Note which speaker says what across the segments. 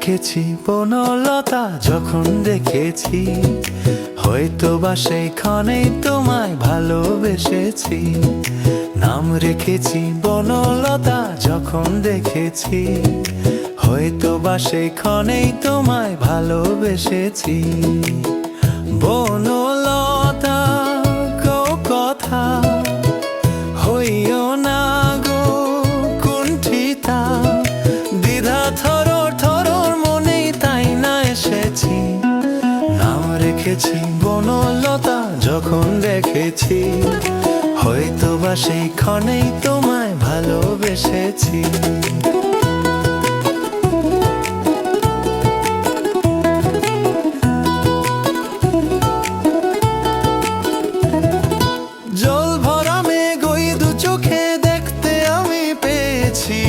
Speaker 1: রেখেছি বনলতা যখন দেখেছি, হয়তো বা সেইখানেই তোমায় ভালোবেসেছি। নাম রেখেছি বনলতা যখন দেখেছি, হয়তো বা সেইখানেই তোমায় ভালোবেসেছি। বনলতা কও কথা, হইও না গো কুণ্ঠিতা, দ্বিধা থরর থরর মনেই তাই না এসেছি। নাম রেখেছি বনলতা যখন দেখেছি, হয়তো বা সেইখানেই তোমায় ভালোবেসেছি। জল ভরা মেঘ ওই দু চোখে দেখতে আমি পেয়েছি,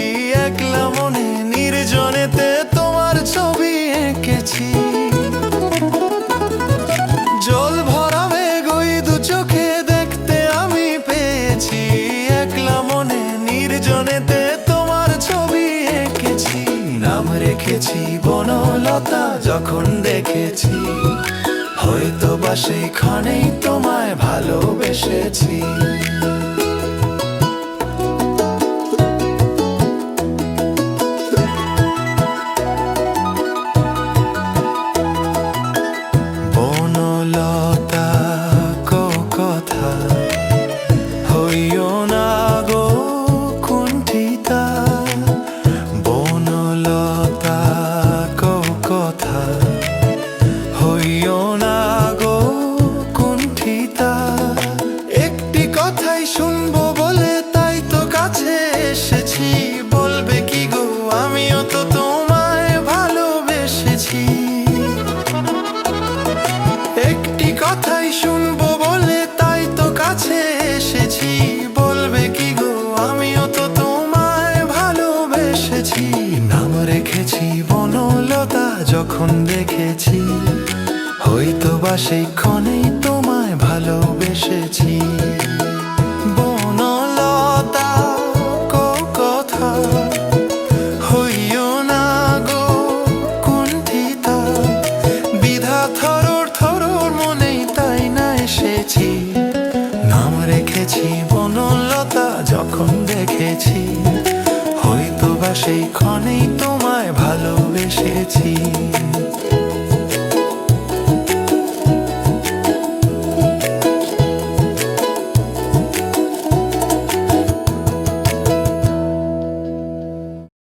Speaker 1: একলা মনে নির্জনেতে তোমার ছবি এঁকেছি। জল ভরা মেঘ ওই দু চোখে দেখতে আমি পেয়েছি, একলা মনে নির্জনেতে তোমার ছবি এঁকেছি। নাম রেখেছি বনলতা যখন দেখেছি, হয়তো বা সেইখানেই তোমায় ভালোবেসেছি। বনলতা কও কথা, হইও না গো কুণ্ঠিতা, বনলতা কও কথা, হইও না গো কুণ্ঠিতা। একটি কথাই শুনবো বলে তাই তো কাছে এসেছি, বলবে কি গো আমিও তো তোমায় ভালোবেসেছি। একটি কথাই শুনবো বলে তাই তো কাছে এসেছি, বলবে কি গো আমিও তো তোমায় ভালোবেসেছি। নাম রেখেছি বনলতা যখন দেখেছি, হয়তো বা সেইক্ষণেই তোমায় ভালোবেসেছি। বনলতা কও কথা, হইও না গো কুণ্ঠিতা, দ্বিধা থরর থরর মনেই তাই না এসেছি। নাম রেখেছি বনলতা যখন দেখেছি, হয়তো বা সেইক্ষণেই তোমায় ভালোবেসেছি।